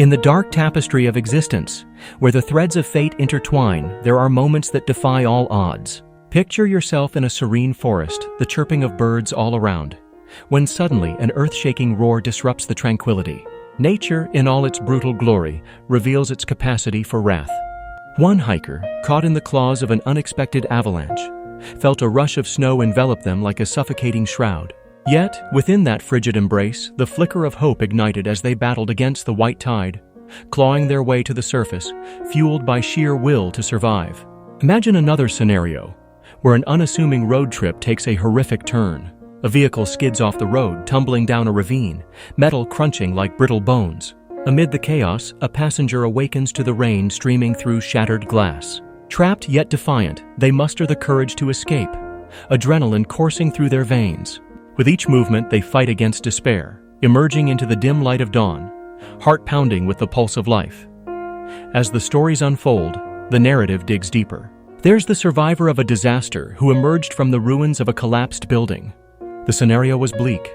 In the dark tapestry of existence, where the threads of fate intertwine, there are moments that defy all odds. Picture yourself in a serene forest, the chirping of birds all around, when suddenly an earth-shaking roar disrupts the tranquility. Nature, in all its brutal glory, reveals its capacity for wrath. One hiker, caught in the claws of an unexpected avalanche, felt a rush of snow envelop them like a suffocating shroud. Yet, within that frigid embrace, the flicker of hope ignited as they battled against the white tide, clawing their way to the surface, fueled by sheer will to survive. Imagine another scenario, where an unassuming road trip takes a horrific turn. A vehicle skids off the road, tumbling down a ravine, metal crunching like brittle bones. Amid the chaos, a passenger awakens to the rain streaming through shattered glass. Trapped yet defiant, they muster the courage to escape, adrenaline coursing through their veins. With each movement, they fight against despair, emerging into the dim light of dawn, heart pounding with the pulse of life. As the stories unfold, the narrative digs deeper. There's the survivor of a disaster who emerged from the ruins of a collapsed building. The scenario was bleak.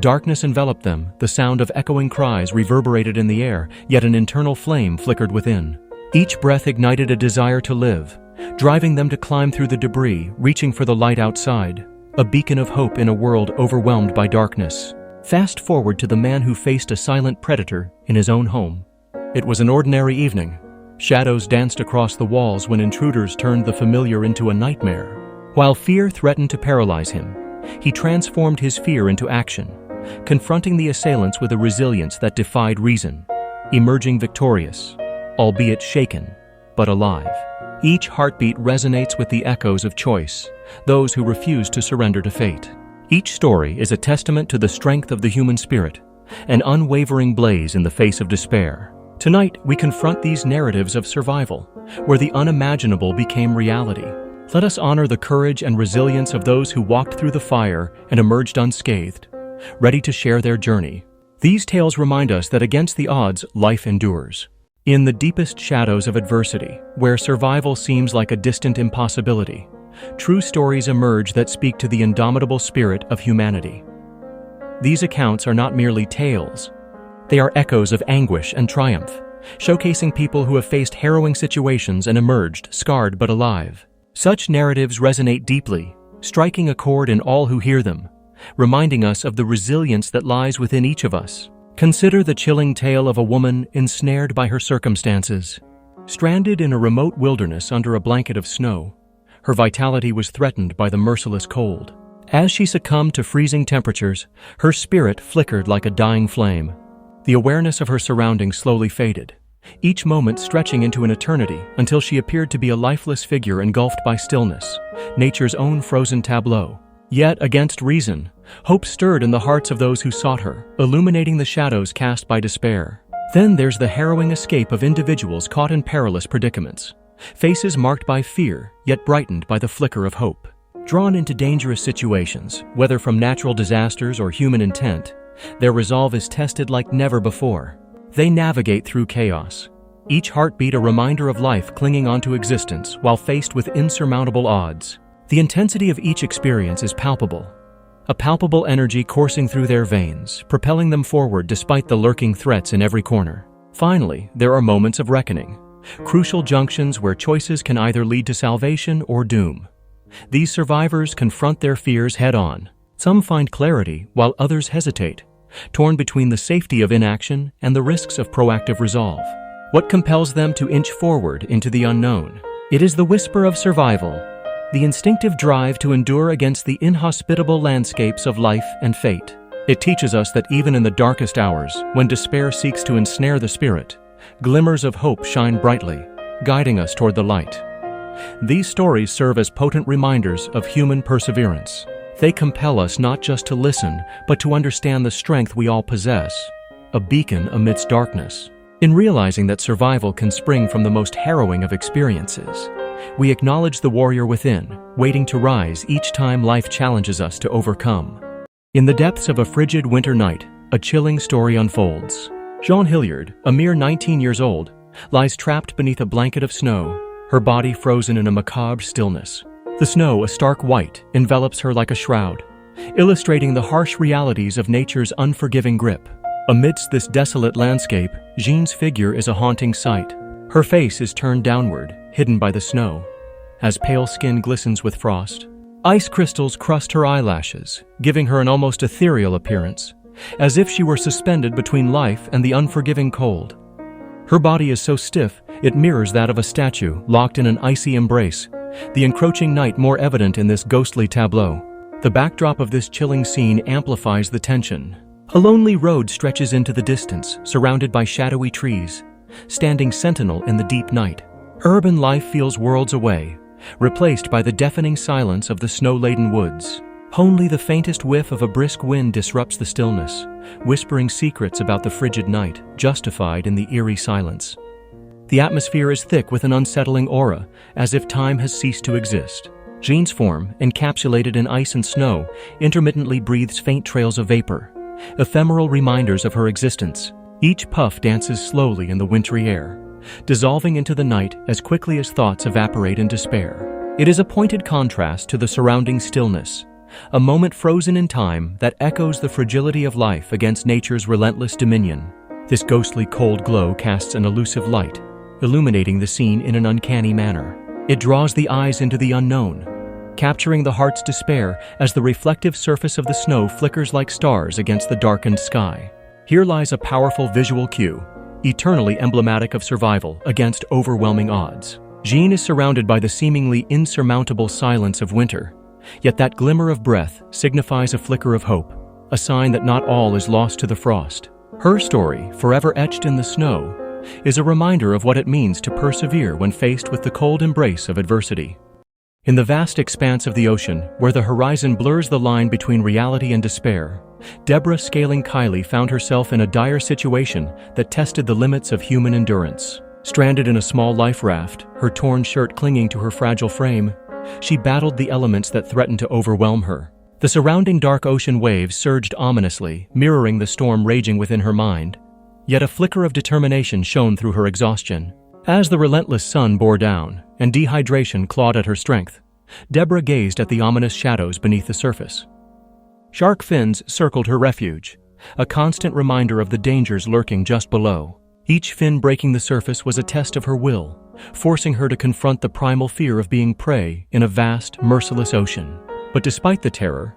Darkness enveloped them, the sound of echoing cries reverberated in the air, yet an internal flame flickered within. Each breath ignited a desire to live, driving them to climb through the debris, reaching for the light outside, a beacon of hope in a world overwhelmed by darkness. Fast forward to the man who faced a silent predator in his own home. It was an ordinary evening. Shadows danced across the walls when intruders turned the familiar into a nightmare. While fear threatened to paralyze him, he transformed his fear into action, confronting the assailants with a resilience that defied reason, emerging victorious, albeit shaken, but alive. Each heartbeat resonates with the echoes of choice, those who refuse to surrender to fate. Each story is a testament to the strength of the human spirit, an unwavering blaze in the face of despair. Tonight, we confront these narratives of survival, where the unimaginable became reality. Let us honor the courage and resilience of those who walked through the fire and emerged unscathed, ready to share their journey. These tales remind us that against the odds, life endures. In the deepest shadows of adversity, where survival seems like a distant impossibility, true stories emerge that speak to the indomitable spirit of humanity. These accounts are not merely tales. They are echoes of anguish and triumph, showcasing people who have faced harrowing situations and emerged scarred but alive. Such narratives resonate deeply, striking a chord in all who hear them, reminding us of the resilience that lies within each of us. Consider the chilling tale of a woman ensnared by her circumstances. Stranded in a remote wilderness under a blanket of snow, her vitality was threatened by the merciless cold. As she succumbed to freezing temperatures, her spirit flickered like a dying flame. The awareness of her surroundings slowly faded, each moment stretching into an eternity until she appeared to be a lifeless figure engulfed by stillness, nature's own frozen tableau. Yet, against reason, hope stirred in the hearts of those who sought her, illuminating the shadows cast by despair. Then there's the harrowing escape of individuals caught in perilous predicaments, faces marked by fear, yet brightened by the flicker of hope. Drawn into dangerous situations, whether from natural disasters or human intent, their resolve is tested like never before. They navigate through chaos, each heartbeat a reminder of life clinging onto existence while faced with insurmountable odds. The intensity of each experience is palpable, a palpable energy coursing through their veins, propelling them forward despite the lurking threats in every corner. Finally, there are moments of reckoning, crucial junctions where choices can either lead to salvation or doom. These survivors confront their fears head-on. Some find clarity, while others hesitate, torn between the safety of inaction and the risks of proactive resolve. What compels them to inch forward into the unknown? It is the whisper of survival, the instinctive drive to endure against the inhospitable landscapes of life and fate. It teaches us that even in the darkest hours, when despair seeks to ensnare the spirit, glimmers of hope shine brightly, guiding us toward the light. These stories serve as potent reminders of human perseverance. They compel us not just to listen, but to understand the strength we all possess, a beacon amidst darkness. In realizing that survival can spring from the most harrowing of experiences, we acknowledge the warrior within, waiting to rise each time life challenges us to overcome. In the depths of a frigid winter night, a chilling story unfolds. Jean Hilliard, a mere 19 years old, lies trapped beneath a blanket of snow, her body frozen in a macabre stillness. The snow, a stark white, envelops her like a shroud, illustrating the harsh realities of nature's unforgiving grip. Amidst this desolate landscape, Jean's figure is a haunting sight. Her face is turned downward, hidden by the snow, as pale skin glistens with frost. Ice crystals crust her eyelashes, giving her an almost ethereal appearance, as if she were suspended between life and the unforgiving cold. Her body is so stiff, it mirrors that of a statue locked in an icy embrace, the encroaching night more evident in this ghostly tableau. The backdrop of this chilling scene amplifies the tension. A lonely road stretches into the distance, surrounded by shadowy trees, standing sentinel in the deep night. Urban life feels worlds away, replaced by the deafening silence of the snow-laden woods. Only the faintest whiff of a brisk wind disrupts the stillness, whispering secrets about the frigid night, justified in the eerie silence. The atmosphere is thick with an unsettling aura, as if time has ceased to exist. Jean's form, encapsulated in ice and snow, intermittently breathes faint trails of vapor, ephemeral reminders of her existence. Each puff dances slowly in the wintry air, dissolving into the night as quickly as thoughts evaporate in despair. It is a pointed contrast to the surrounding stillness, a moment frozen in time that echoes the fragility of life against nature's relentless dominion. This ghostly cold glow casts an elusive light, illuminating the scene in an uncanny manner. It draws the eyes into the unknown, capturing the heart's despair as the reflective surface of the snow flickers like stars against the darkened sky. Here lies a powerful visual cue, eternally emblematic of survival against overwhelming odds. Jean is surrounded by the seemingly insurmountable silence of winter, yet that glimmer of breath signifies a flicker of hope, a sign that not all is lost to the frost. Her story, forever etched in the snow, is a reminder of what it means to persevere when faced with the cold embrace of adversity. In the vast expanse of the ocean, where the horizon blurs the line between reality and despair, Deborah Scaling Kiley found herself in a dire situation that tested the limits of human endurance. Stranded in a small life raft, her torn shirt clinging to her fragile frame, she battled the elements that threatened to overwhelm her. The surrounding dark ocean waves surged ominously, mirroring the storm raging within her mind. Yet a flicker of determination shone through her exhaustion. As the relentless sun bore down and dehydration clawed at her strength, Deborah gazed at the ominous shadows beneath the surface. Shark fins circled her refuge, a constant reminder of the dangers lurking just below. Each fin breaking the surface was a test of her will, forcing her to confront the primal fear of being prey in a vast, merciless ocean. But despite the terror,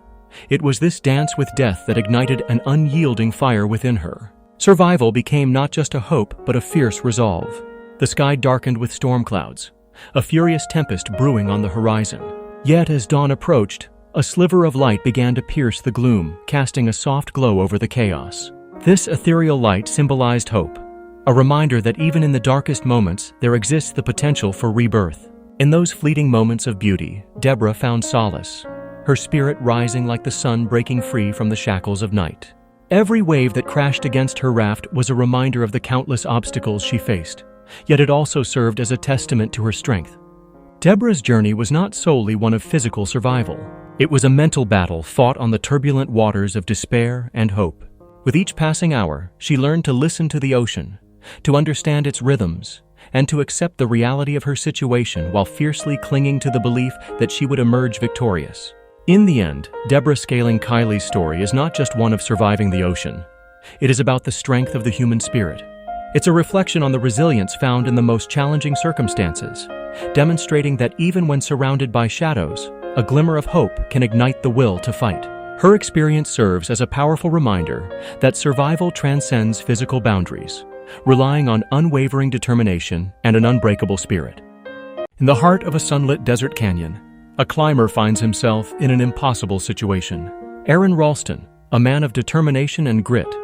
it was this dance with death that ignited an unyielding fire within her. Survival became not just a hope, but a fierce resolve. The sky darkened with storm clouds, a furious tempest brewing on the horizon. Yet as dawn approached, a sliver of light began to pierce the gloom, casting a soft glow over the chaos. This ethereal light symbolized hope, a reminder that even in the darkest moments, there exists the potential for rebirth. In those fleeting moments of beauty, Deborah found solace, her spirit rising like the sun breaking free from the shackles of night. Every wave that crashed against her raft was a reminder of the countless obstacles she faced, yet it also served as a testament to her strength. Deborah's journey was not solely one of physical survival. It was a mental battle fought on the turbulent waters of despair and hope. With each passing hour, she learned to listen to the ocean, to understand its rhythms, and to accept the reality of her situation while fiercely clinging to the belief that she would emerge victorious. In the end, Deborah Scaling Kiley's story is not just one of surviving the ocean. It is about the strength of the human spirit. It's a reflection on the resilience found in the most challenging circumstances, demonstrating that even when surrounded by shadows, a glimmer of hope can ignite the will to fight. Her experience serves as a powerful reminder that survival transcends physical boundaries, relying on unwavering determination and an unbreakable spirit. In the heart of a sunlit desert canyon, a climber finds himself in an impossible situation. Aaron Ralston, a man of determination and grit,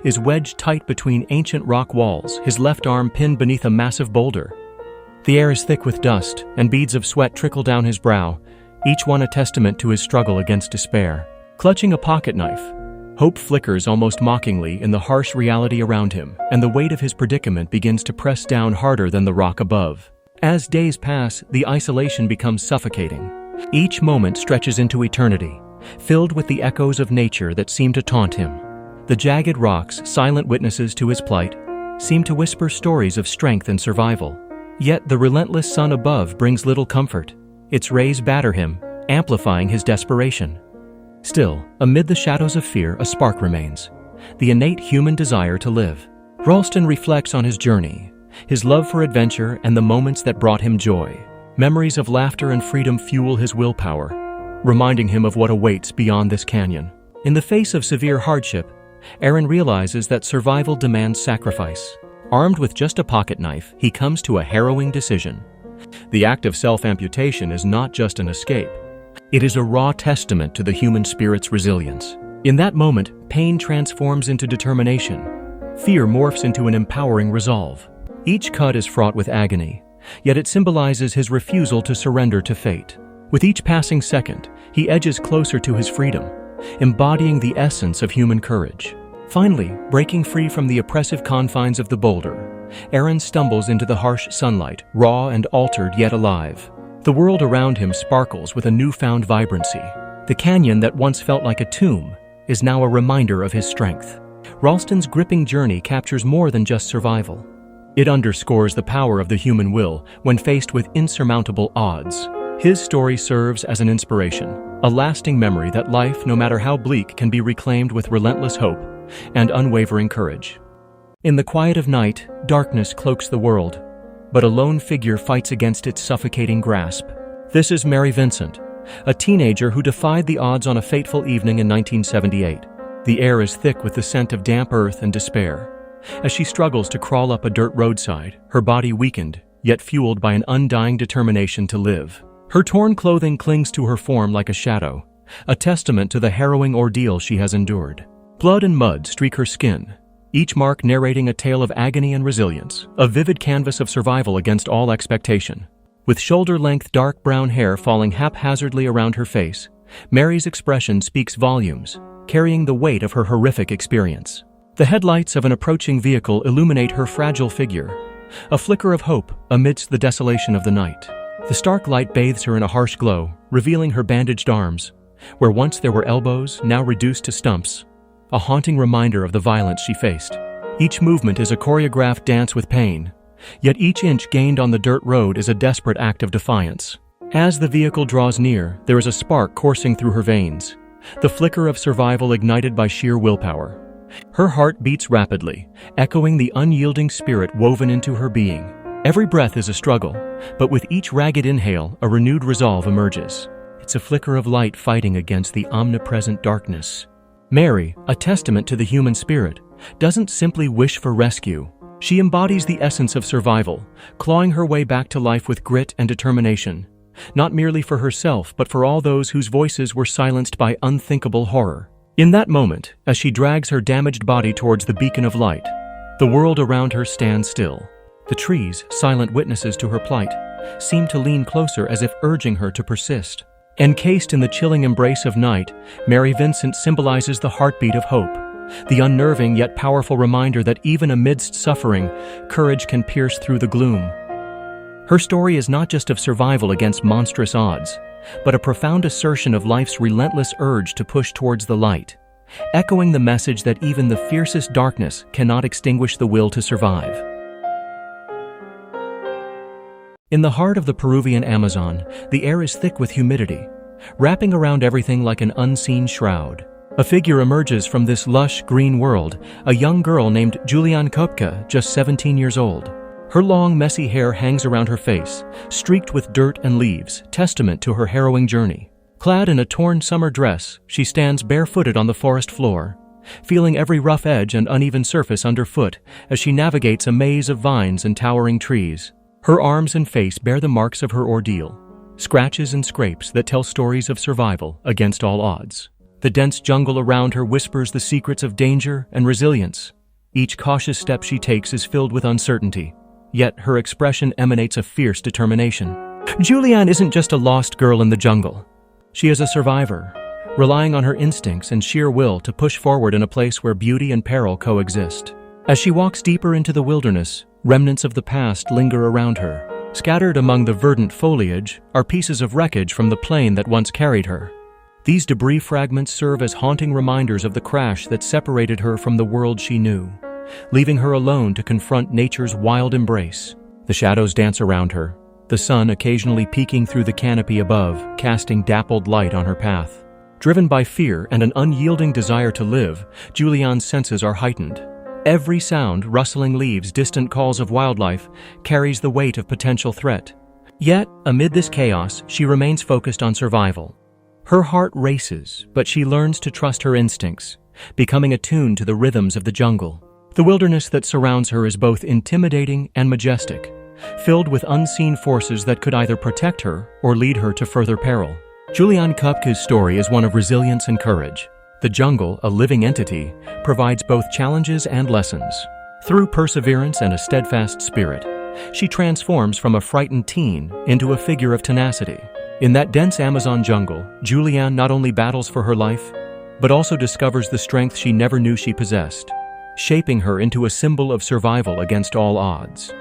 is wedged tight between ancient rock walls, his left arm pinned beneath a massive boulder. The air is thick with dust, and beads of sweat trickle down his brow, each one a testament to his struggle against despair. Clutching a pocket knife, hope flickers almost mockingly in the harsh reality around him, and the weight of his predicament begins to press down harder than the rock above. As days pass, the isolation becomes suffocating. Each moment stretches into eternity, filled with the echoes of nature that seem to taunt him. The jagged rocks, silent witnesses to his plight, seem to whisper stories of strength and survival. Yet the relentless sun above brings little comfort. Its rays batter him, amplifying his desperation. Still, amid the shadows of fear, a spark remains, the innate human desire to live. Ralston reflects on his journey, his love for adventure and the moments that brought him joy. Memories of laughter and freedom fuel his willpower, reminding him of what awaits beyond this canyon. In the face of severe hardship, Aaron realizes that survival demands sacrifice. Armed with just a pocket knife, he comes to a harrowing decision. The act of self-amputation is not just an escape. It is a raw testament to the human spirit's resilience. In that moment, pain transforms into determination. Fear morphs into an empowering resolve. Each cut is fraught with agony, yet it symbolizes his refusal to surrender to fate. With each passing second, he edges closer to his freedom, embodying the essence of human courage. Finally, breaking free from the oppressive confines of the boulder, Aaron stumbles into the harsh sunlight, raw and altered yet alive. The world around him sparkles with a newfound vibrancy. The canyon that once felt like a tomb is now a reminder of his strength. Ralston's gripping journey captures more than just survival. It underscores the power of the human will when faced with insurmountable odds. His story serves as an inspiration, a lasting memory that life, no matter how bleak, can be reclaimed with relentless hope and unwavering courage. In the quiet of night, darkness cloaks the world, but a lone figure fights against its suffocating grasp. This is Mary Vincent, a teenager who defied the odds on a fateful evening in 1978. The air is thick with the scent of damp earth and despair. As she struggles to crawl up a dirt roadside, her body weakened, yet fueled by an undying determination to live. Her torn clothing clings to her form like a shadow, a testament to the harrowing ordeal she has endured. Blood and mud streak her skin, each mark narrating a tale of agony and resilience, a vivid canvas of survival against all expectation. With shoulder-length dark brown hair falling haphazardly around her face, Mary's expression speaks volumes, carrying the weight of her horrific experience. The headlights of an approaching vehicle illuminate her fragile figure, a flicker of hope amidst the desolation of the night. The stark light bathes her in a harsh glow, revealing her bandaged arms, where once there were elbows, now reduced to stumps, a haunting reminder of the violence she faced. Each movement is a choreographed dance with pain, yet each inch gained on the dirt road is a desperate act of defiance. As the vehicle draws near, there is a spark coursing through her veins, the flicker of survival ignited by sheer willpower. Her heart beats rapidly, echoing the unyielding spirit woven into her being. Every breath is a struggle, but with each ragged inhale, a renewed resolve emerges. It's a flicker of light fighting against the omnipresent darkness. Mary, a testament to the human spirit, doesn't simply wish for rescue. She embodies the essence of survival, clawing her way back to life with grit and determination, not merely for herself, but for all those whose voices were silenced by unthinkable horror. In that moment, as she drags her damaged body towards the beacon of light, the world around her stands still. The trees, silent witnesses to her plight, seem to lean closer as if urging her to persist. Encased in the chilling embrace of night, Mary Vincent symbolizes the heartbeat of hope, the unnerving yet powerful reminder that even amidst suffering, courage can pierce through the gloom. Her story is not just of survival against monstrous odds, but a profound assertion of life's relentless urge to push towards the light, echoing the message that even the fiercest darkness cannot extinguish the will to survive. In the heart of the Peruvian Amazon, the air is thick with humidity, wrapping around everything like an unseen shroud. A figure emerges from this lush, green world, a young girl named Julianne Kopka, just 17 years old. Her long, messy hair hangs around her face, streaked with dirt and leaves, testament to her harrowing journey. Clad in a torn summer dress, she stands barefooted on the forest floor, feeling every rough edge and uneven surface underfoot as she navigates a maze of vines and towering trees. Her arms and face bear the marks of her ordeal, scratches and scrapes that tell stories of survival against all odds. The dense jungle around her whispers the secrets of danger and resilience. Each cautious step she takes is filled with uncertainty, yet her expression emanates a fierce determination. Julianne isn't just a lost girl in the jungle. She is a survivor, relying on her instincts and sheer will to push forward in a place where beauty and peril coexist. As she walks deeper into the wilderness, remnants of the past linger around her. Scattered among the verdant foliage are pieces of wreckage from the plane that once carried her. These debris fragments serve as haunting reminders of the crash that separated her from the world she knew, leaving her alone to confront nature's wild embrace. The shadows dance around her, the sun occasionally peeking through the canopy above, casting dappled light on her path. Driven by fear and an unyielding desire to live, Julianne's senses are heightened. Every sound, rustling leaves, distant calls of wildlife, carries the weight of potential threat. Yet, amid this chaos, she remains focused on survival. Her heart races, but she learns to trust her instincts, becoming attuned to the rhythms of the jungle. The wilderness that surrounds her is both intimidating and majestic, filled with unseen forces that could either protect her or lead her to further peril. Julianne Köpke's story is one of resilience and courage. The jungle, a living entity, provides both challenges and lessons. Through perseverance and a steadfast spirit, she transforms from a frightened teen into a figure of tenacity. In that dense Amazon jungle, Julianne not only battles for her life, but also discovers the strength she never knew she possessed, shaping her into a symbol of survival against all odds.